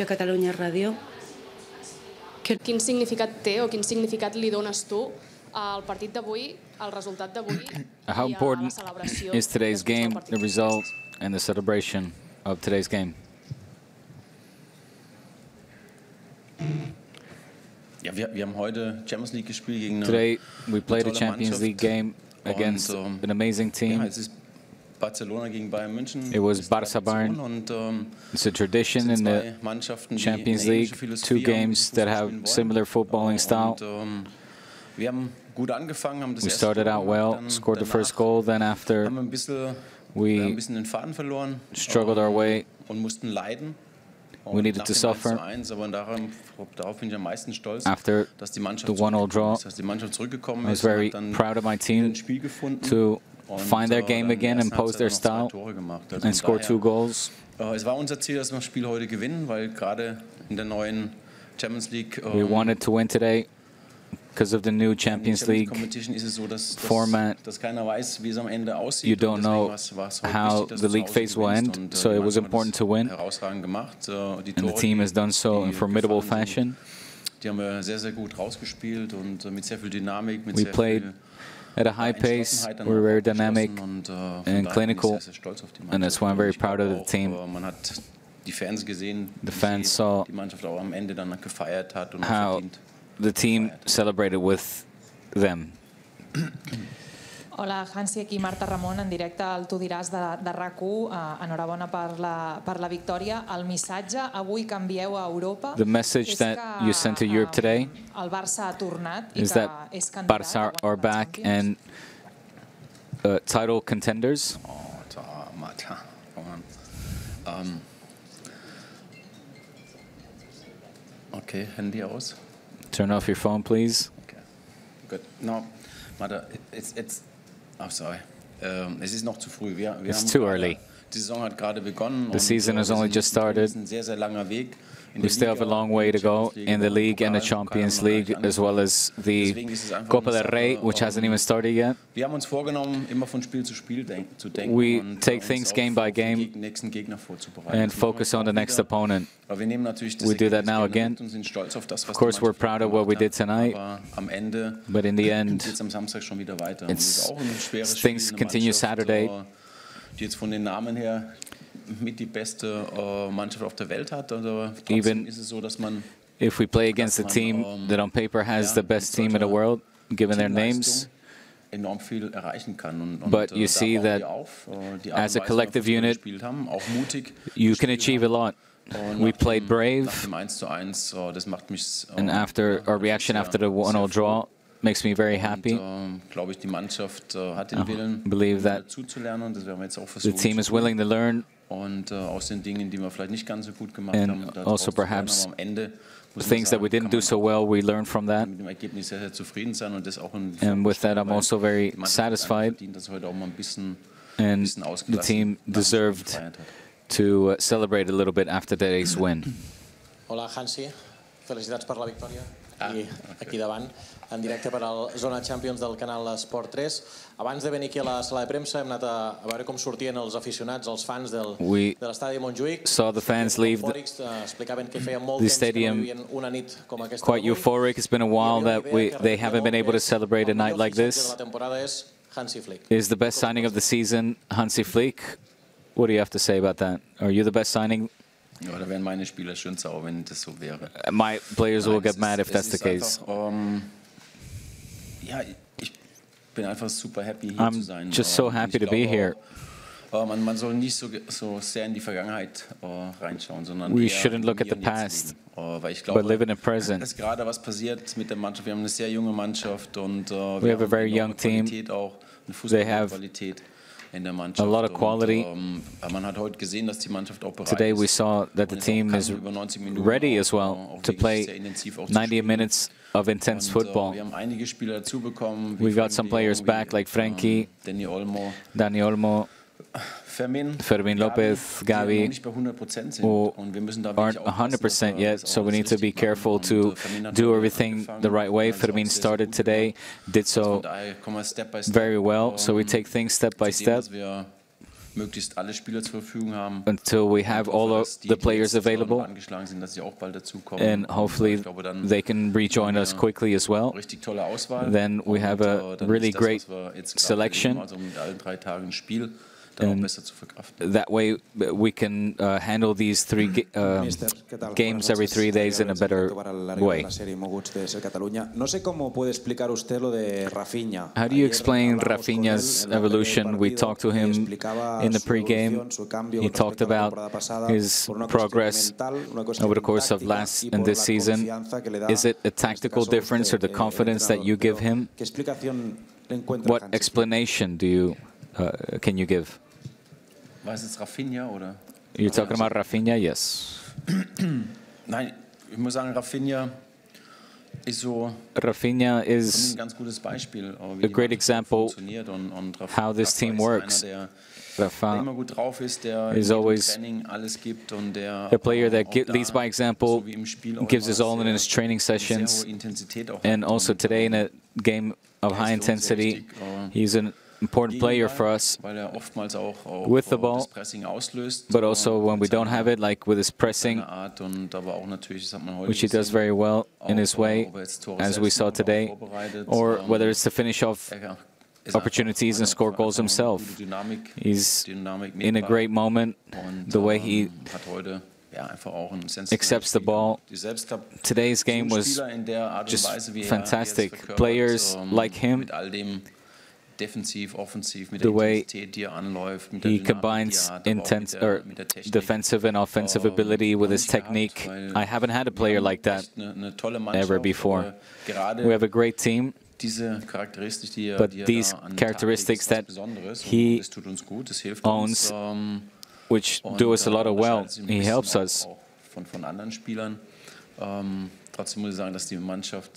a Catalunya Ràdio. Quin significat té o quin significat li dones tu al partit d'avui, al resultat d'avui i How a la important celebració is today's game, the result, and the celebration of today's game? Ja, wir haben heute Champions League gespielt gegen eine Today we played a tolle Champions League game against an amazing team. Ja, es ist Barcelona gegen Bayern München. It was Barça Bayern. It's a tradition in the Champions League. Two games that have similar footballing style. Wir haben gut angefangen, haben das We erste started Tor out gemacht, well, dann scored the danach first goal, then after haben wir ein we bisschen den Faden verloren struggled our way. und mussten leiden. We needed to suffer. Aber darauf bin ich am meisten stolz, After dass die Mannschaft the 1-0 draw, dass die Mannschaft zurückgekommen I was ist very und hat dann proud of my team ein Spiel gefunden to und find their game dann in der again and ersten pose their Halbzeit noch style 2 Tore gemacht. Also and von score daher, 2 goals. Es war unser Ziel, dass wir das Spiel heute gewinnen, weil gerade in der neuen Champions League We wanted to win today because of the new Champions League ist es so, dass format. keiner weiß, wie es am Ende aussieht. You don't know Deswegen war's heute how wichtig, dass the du league zu Hause phase will gewinnst. end, Und, so die it was Mannschaft hat important das to win. herausragend gemacht. Die And the Tore, team has done so in die formidable gefallen sind, fashion. Die haben wir sehr, sehr gut rausgespielt und mit sehr viel Dynamik, mit We sehr played viel at a high pace, we were very dynamic and clinical, and that's why I'm very proud of the team. Man hat die Fans gesehen, The fans saw die Mannschaft auch am Ende dann gefeiert hat und how the team celebrated with them. Hola, Hansi, aquí Marta Ramon, en directe al Tu diràs de RAC1. Enhorabona per la victòria. El missatge, avui canvieu a Europa. The message that you sent to Europe today el Barça ha tornat i is que that és candidat Barça a are guanyar la back Champions. and title contenders. Marta. Okay, Handy aus. Turn off your phone, please. Okay, good. No, Marta, I'm sorry. Es ist noch zu früh. It's too early. Die Saison hat gerade begonnen. The season has only just started. Ein sehr, sehr langer Weg. We still have a long way to go in the league and the Champions League, as well as the Copa del Rey, which hasn't even started yet. Wir haben uns vorgenommen, immer von Spiel zu Spiel zu denken. We und take uns things auf game by den game nächsten Gegner vorzubereiten. and focus on the next opponent. Aber wir nehmen natürlich das We do that Ergebnis now gerne again. mit und sind stolz auf das, was Of course, die we're Mannschaft proud of what we gemacht did hat. tonight, Aber am Ende but in the end, geht es am Samstag schon wieder weiter. Und es ist auch ein schweres things Spiel, eine continue Mannschaft, Saturday. Die jetzt von den Namen her mit die beste Mannschaft auf der Welt hat. Aber trotzdem Even ist es so, dass man if we play against a team that on paper has the best team in the world, given their names, enorm viel erreichen kann. Und but you da see bauen that wir auf. Die Art as a und Weise, collective wie wir unit, gespielt haben, auch mutig you can gespielt achieve a haben. lot. Und We nach played dem- brave, Nach dem 1:1, das macht mich and after our reaction after the 1-0 draw makes me very happy. Glaube ich, die Mannschaft hat den Willen, Believe that zuzulernen, und das werden wir jetzt auch the versuchen. team is willing to learn, Und aus den Dingen, die wir vielleicht nicht ganz so gut gemacht and haben, daraus also zu lernen. perhaps Aber am Ende muss man things that we sagen, didn't do so well, we learn from that. mit dem Ergebnis sehr, sehr zufrieden sein und das auch ein And with that, I'm also very die Mannschaft hat satisfied, verdient, dass heute auch mal ein bisschen and the team deserved gefeiert hat. to celebrate a little bit after today's win. Hola, Hansi. Felicitats per la victòria. I aquí davant, en directe per al Zona Champions del canal Esport 3. Abans de venir aquí a la sala de premsa hem anat a veure com sortien els aficionats, els fans de l'estadi de Montjuïc. Saw the fans leave explicaven que feia molt the temps que no stadium vivien una nit com aquesta quite euphoric. It's been a while that they haven't been able to celebrate a night like this. La temporada és Hansi Flick. Is the best signing of the season Hansi Flick? What do you have to say about that? Are you the best signing? Ja, da wären meine Spieler schön sauer, wenn das so wäre. My players will get mad if that's the case. Ja, ich bin einfach super happy hier zu sein. I'm just so happy to be here. Man soll nicht so sehr in die Vergangenheit reinschauen, sondern We eher shouldn't look at the im Hier und Jetzt past, leben. Weil ich glaube, but live in the present. dass gerade was passiert mit der Mannschaft. Wir haben eine sehr junge Mannschaft und We have a very young team. Auch eine They have Fußballqualität in der Mannschaft. a lot of quality. Und, man hat heute gesehen, dass die Mannschaft auch bereit Today we ist. saw that the team is ready as well to play 90 minutes of intense football. Wir haben einige Spieler dazu bekommen. We've got some players back like Frankie, Dani Olmo, Fermin Lopez, Gavi, who aren't 100% yet, so we need to be careful to do everything the right way. Fermin started today, did so very well, so we take things step by step. until we have all of the players available, and hopefully they can rejoin us quickly as well. Then we have a really great selection, and that way we can handle these games every 3 days in a better way. How do you explain Raphinha's evolution? We talked to him in the pre-game. He talked about his progress over the course of last and this season. Is it a tactical difference or the confidence that you give him? What explanation can you give? You're talking about Raphinha? Yes. Raphinha is a great example how this team works. Raphinha is always a player that leads by example, gives his all in his training sessions, and also today in a game of high intensity, he's an important player for us with the ball, but also when we don't have it, like with his pressing, which he does very well in his way, as we saw today, or whether it's to finish off opportunities and score goals himself. He's in a great moment, the way he accepts the ball. Today's game was just fantastic. Players like him, the way he combines defensive and offensive ability with his technique. I haven't had a player like that ever before. We have a great team, but these characteristics that he owns, which do us a lot of well, he helps us. I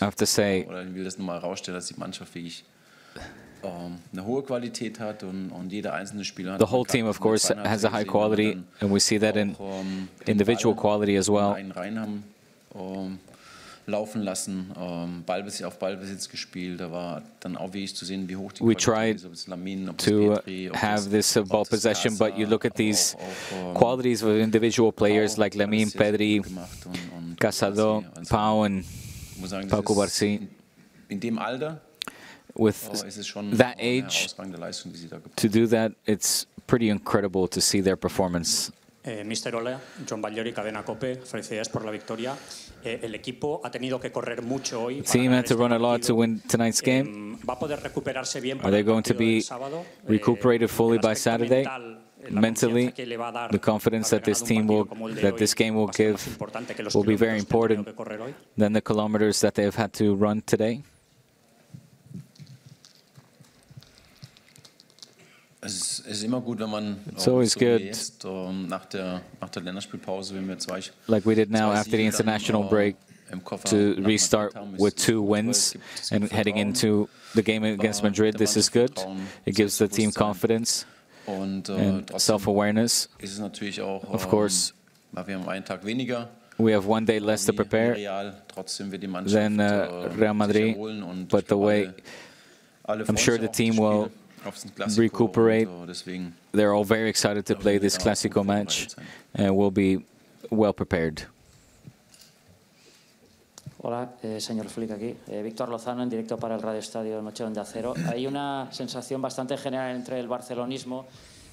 have to say, the whole team, of course, has a high quality, and we see that in individual quality as well. We tried to have this ball possession, but you look at these qualities of individual players like Lamine, Pedri, Casado, Pau, and Pau Cubarsí. With that age, to do that, it's pretty incredible to see their performance. Mr. Ole, John Bagliori, Cadena Cope, felicidades por la victoria. El equipo ha tenido que correr mucho hoy. The team had to run a lot to win tonight's game. ¿Va a poder recuperarse bien Are they going to be recuperated fully by Saturday? Mentally, the confidence that this game will give will be very important than the kilometers that they have had to run today. It's always good, like we did now after the international break, to restart with 2 wins and heading into the game against Madrid. This is good. It gives the team confidence and self-awareness. Of course, we have 1 day less to prepare than Real Madrid, but the way I'm sure the team will recuperate. They're all very excited to play this Clásico match and will be well prepared. Hola, señor Flick aquí. Víctor Lozano en directo para el Radio Estadio Noche de Onda Cero. Hay una sensación bastante general entre el barcelonismo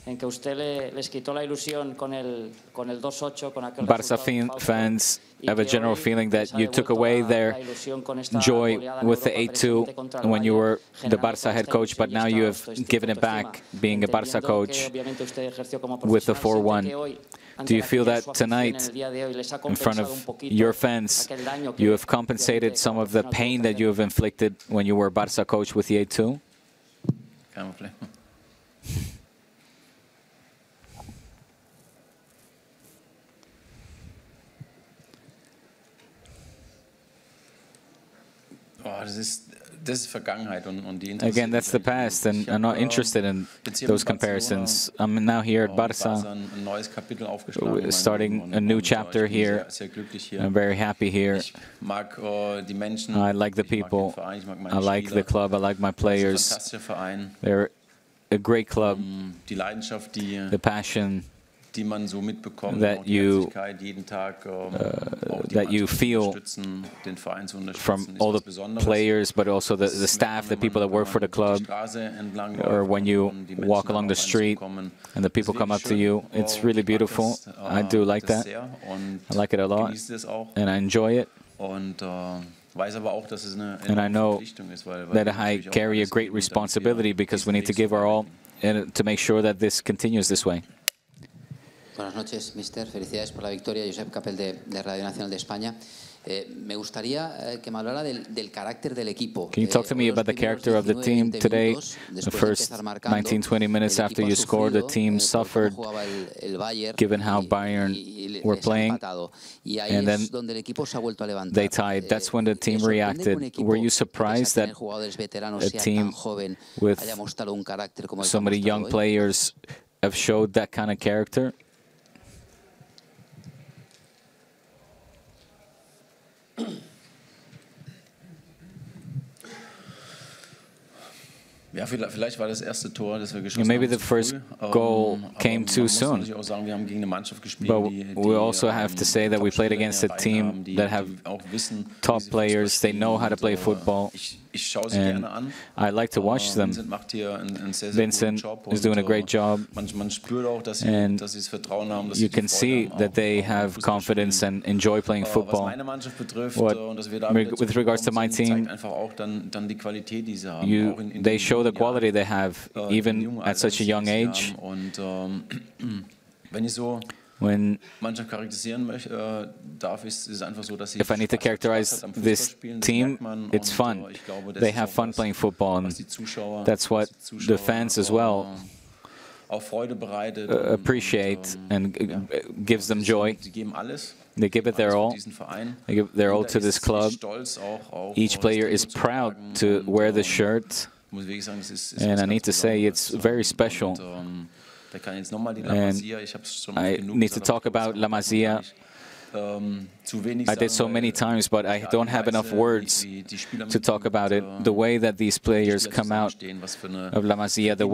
en que usted les quitó la ilusión con el 2-8, con aquel Barça fans have a general feeling that you took away their joy with the 8-2 when you were the Barça head coach, but now you have given it back, being a Barça coach, with the 4-1. Do you feel that tonight, in front of your fans, you have compensated some of the pain that you have inflicted when you were Barça coach with the 8-2? Again, that's the past, and I'm not interested in those comparisons. I'm now here at Barça, starting a new chapter here. I'm very happy here. I like the people, I like the club, I like my players. They're a great club. Die Leidenschaft, die The passion man so mitbekommt, that auch die Herzlichkeit, jeden Tag auch die that you feel den Verein zu from unterstützen, all ist was the Besonderes. players, but also the staff, the people that work for the club, or when you walk along the street and the people come up to you. It's really beautiful. I do like that. I like it a lot, and I enjoy it. Und weiß aber auch, dass es eine And I know Verpflichtung ist, weil that I carry a great responsibility because we need to give our all and to make sure that this continues this way. Buenas noches, mister. Felicidades por la victoria. Josep Capel de Radio Nacional de España. Me gustaría que me hablara del carácter del equipo. Can you talk to me about the character of the team today? The first 19-20 minutes after you scored, the team suffered, given how Bayern were playing, and then they tied. That's when the team reacted. Were you surprised that a team with so many young players have showed that kind of character? Ja, vielleicht war das erste Tor, das wir geschossen Maybe haben, the first goal came too soon. But we also have to say that we played against a team that have top players. They know how to play football. And I like to watch them. Vincent is doing a great job. And you can see that they have confidence and enjoy playing football. With regards to my team, they show the quality they have, even at such a young age. When, if I need to characterize this team, it's fun. They have fun playing football, and that's what the fans as well appreciate and gives them joy. They give it their all. They give their all to this club. Each player is proud to wear the shirt, and I need to say it's very special. And I need to talk about La Masia. I did so many times, but I don't have enough words to talk about it. The way that these players come out of La Masia, the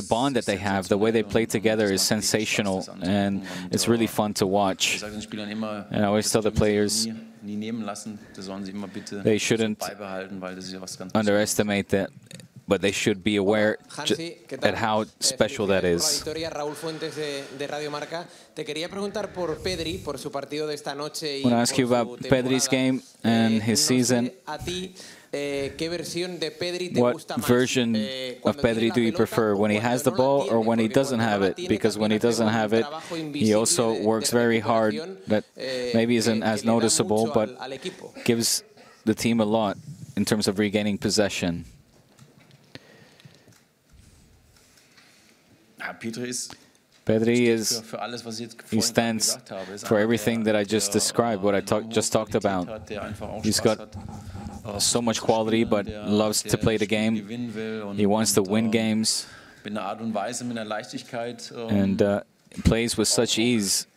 bond that they have, the way they play together is sensational, and it's really fun to watch. And I always tell the players they shouldn't underestimate that, but they should be aware at how special that is. I want to ask you about Pedri's game and his season. What version of Pedri do you prefer, when he has the ball or when he doesn't have it? Because when he doesn't have it, he also works very hard, that maybe isn't as noticeable, but gives the team a lot in terms of regaining possession. Pedri he stands for everything that I just described, what I just talked about. He's got so much quality, but loves to play the game. He wants to win games, and plays with such ease.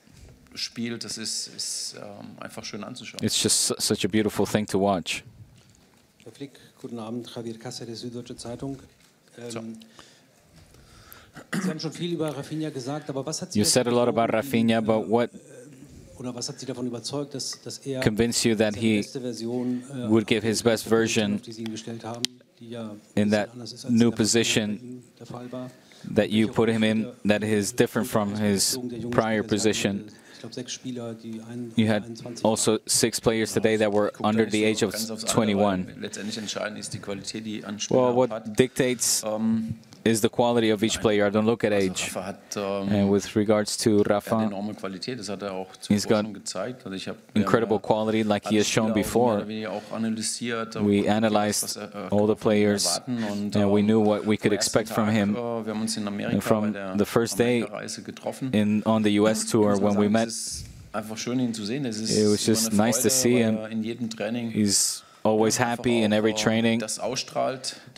It's just such a beautiful thing to watch. Herr Flick, guten Abend, Javier Cáceres, Süddeutsche Zeitung. You said a lot about Raphinha, but what convinced you that he would give his best version in that new position that you put him in, that is different from his prior position? You had also 6 players today that were under the age of 21. Well, what dictates is the quality of each player. I don't look at age. And with regards to Rafa, he's got incredible quality, like he has shown before. We analyzed all the players, and we knew what we could expect from him. And from the first day on the US tour, when we met, it was just nice to see him. He's always happy in every training,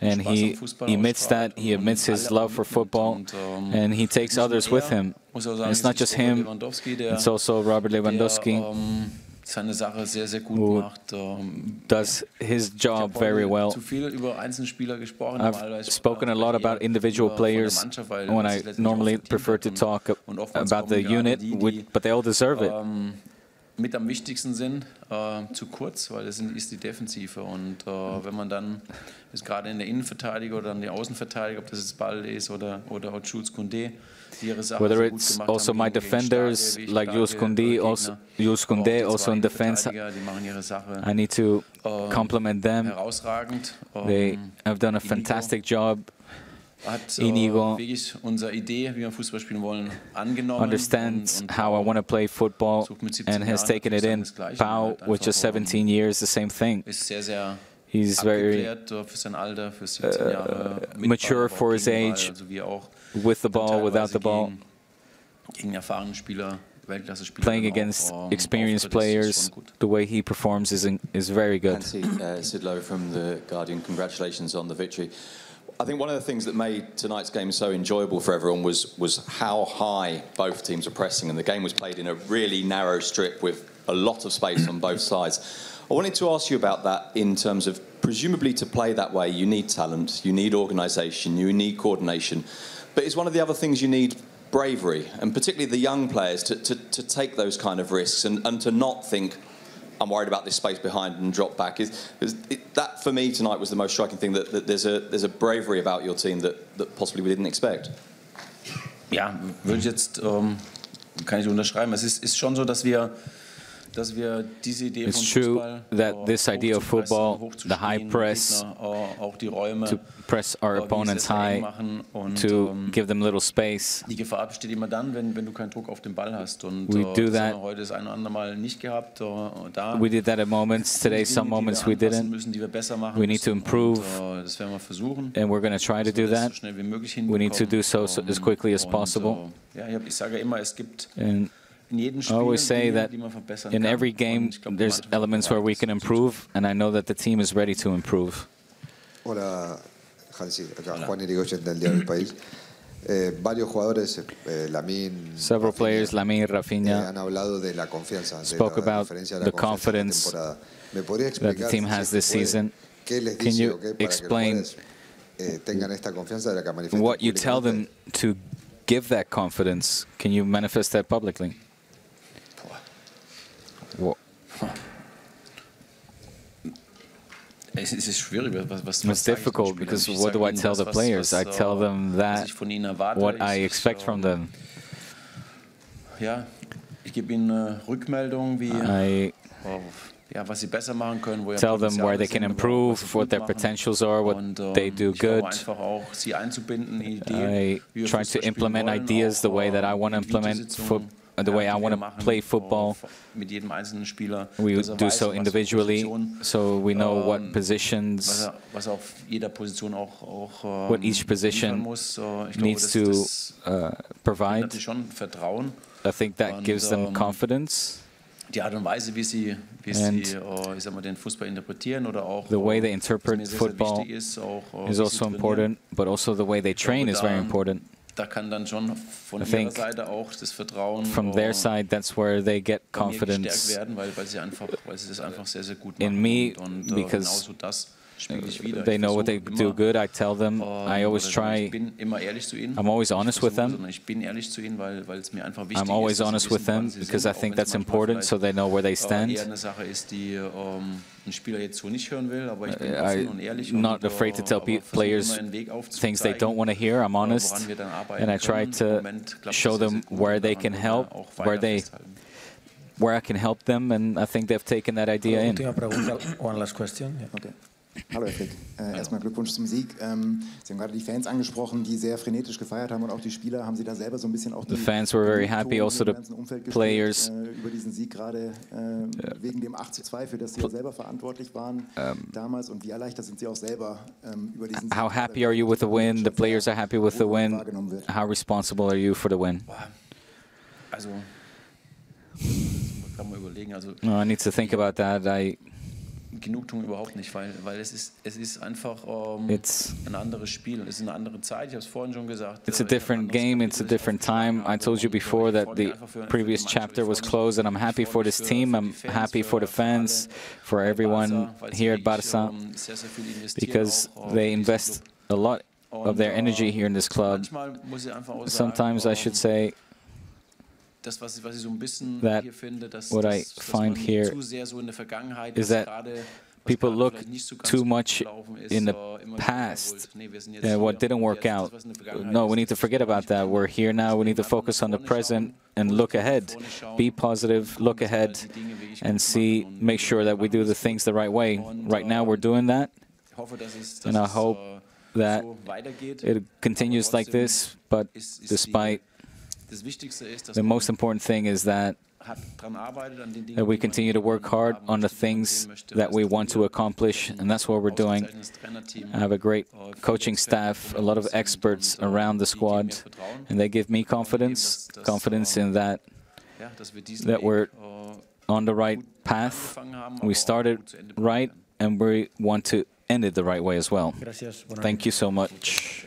and he emits that. He admits his love for football, and he takes others with him. And it's not just him, it's also Robert Lewandowski. seine Sache sehr, sehr gut macht. Does his job very well. Zu viel über Einzelspieler gesprochen. I've spoken a lot about individual players when I normally prefer to talk about the unit, but they all deserve it. Mit am wichtigsten sind, zu kurz, weil das ist die Defensive. Und wenn man dann, ist gerade in der Innenverteidigung oder in der Außenverteidigung, ob das jetzt Ball ist oder auch Jules Koundé, whether it's also my defenders like Jules Koundé, also in defense, I need to compliment them. They have done a fantastic job. Inigo understands how I want to play football and has taken it in. Pau, with just 17 years, the same thing. He's very mature for his age, with the ball, without the ball. Playing against experienced players, the way he performs is very good. Hansi Sidlow from The Guardian, congratulations on the victory. I think one of the things that made tonight's game so enjoyable for everyone was how high both teams are pressing, and the game was played in a really narrow strip with a lot of space on both sides. I wanted to ask you about that in terms of, presumably to play that way you need talent, you need organisation, you need coordination, but is one of the other things you need bravery, and particularly the young players to take those kind of risks and to not think, I'm worried about this space behind and drop back. That for me tonight was the most striking thing, that there's a bravery about your team that possibly we didn't expect. Ja, würde ich jetzt, kann ich unterschreiben. Es ist schon so, dass wir diese Idee It's von true Fußball, that this idea of football, the high press, auch die Räume, to press our opponents high, to give them little space. Die Gefahr besteht immer dann, wenn du keinen Druck auf den Ball hast. Und We do das that. haben wir heute das ein oder andere Mal nicht gehabt. Da We did that at moments. Today, some moments we didn't. müssen, die wir besser machen We need to improve, und, das werden wir versuchen. and we're going to try to do Das that. so schnell wie möglich We need to do so as quickly as Und, possible. ja, ich sage immer, es gibt And in jedem I Spiel always say Dinge, that die man verbessern in kann. every game, Und ich glaube, there's elements where we can improve, and I know that the team is ready to improve. Hola, Hansi. Acá Juan Irigoyen del Diario El País. Varios jugadores, Lamine, Several players, Lamine, Raphinha, han hablado de la confianza, spoke about the confidence that the team has this season. Can you explain what you tell them to give that confidence? Can you manifest that publicly? It's difficult because what do I tell the players? I tell them that what I expect from them. Ja, ich gebe ihnen Rückmeldung, wie was sie besser machen können, wo tell them where they can improve, what their potentials are, what they do good. I try to implement ideas the way that I want to implement the way I want to play football. We do so individually, so we know what positions, what each position needs to provide. I think that gives them confidence. Die Art und Weise, wie sie ich sag mal, den Fußball interpretieren oder auch the way they interpret football is also important, but also the way they train is very important. Da kann dann schon von ihrer Seite auch das Vertrauen from their side, that's where they get confidence werden, weil sie das einfach sehr, sehr gut in machen. me, und because das spiegel ich wieder. They know what they do good. I tell them. I always try. Ich bin immer ehrlich zu ihnen. I'm always honest with them. Ich bin ehrlich zu ihnen, weil es mir einfach wichtig ist. I'm always honest with them because I think that's important, so they know where they stand. Eher eine Sache ist, die ein Spieler jetzt so nicht hören will, aber ich bin offen und ehrlich. I'm not afraid to tell players things they don't want to hear. I'm honest, and I try to show them where they can help, where I can help them, and I think they've taken that idea in. One last question. Yeah. Okay. Hallo Herr Flick, erstmal Glückwunsch zum Sieg. Sie haben gerade die Fans angesprochen, die sehr frenetisch gefeiert haben, und auch die Spieler. Haben Sie da selber so ein bisschen auch the fans were very happy, also the players. Über diesen Sieg gerade wegen dem 8:2, für das Sie ja selber verantwortlich waren damals, und wie erleichtert sind Sie auch selber über diesen Sieg? How happy are you with the win? The players are happy with the win. How responsible are you for the win? Also, kann man überlegen. Also, I need to think about that. Genugtuung überhaupt nicht, weil es ist einfach ein anderes Spiel, es ist eine andere Zeit. Ich habe es vorhin schon gesagt. It's a different game, it's a different time. I told you before that the previous chapter was closed, and I'm happy for this team, I'm happy for the fans, for everyone here at Barça, because they invest a lot of their energy here in this club. Sometimes I should say that what I find here is that people look too much in the past and what didn't work out. No, we need to forget about that. We're here now. We need to focus on the present and look ahead. Be positive, look ahead, and make sure that we do the things the right way. Right now we're doing that, and I hope that it continues like this, but despite the most important thing is that we continue to work hard on the things that we want to accomplish, and that's what we're doing. I have a great coaching staff, a lot of experts around the squad, and they give me confidence in that we're on the right path. We started right, and we want to end it the right way as well. Thank you so much.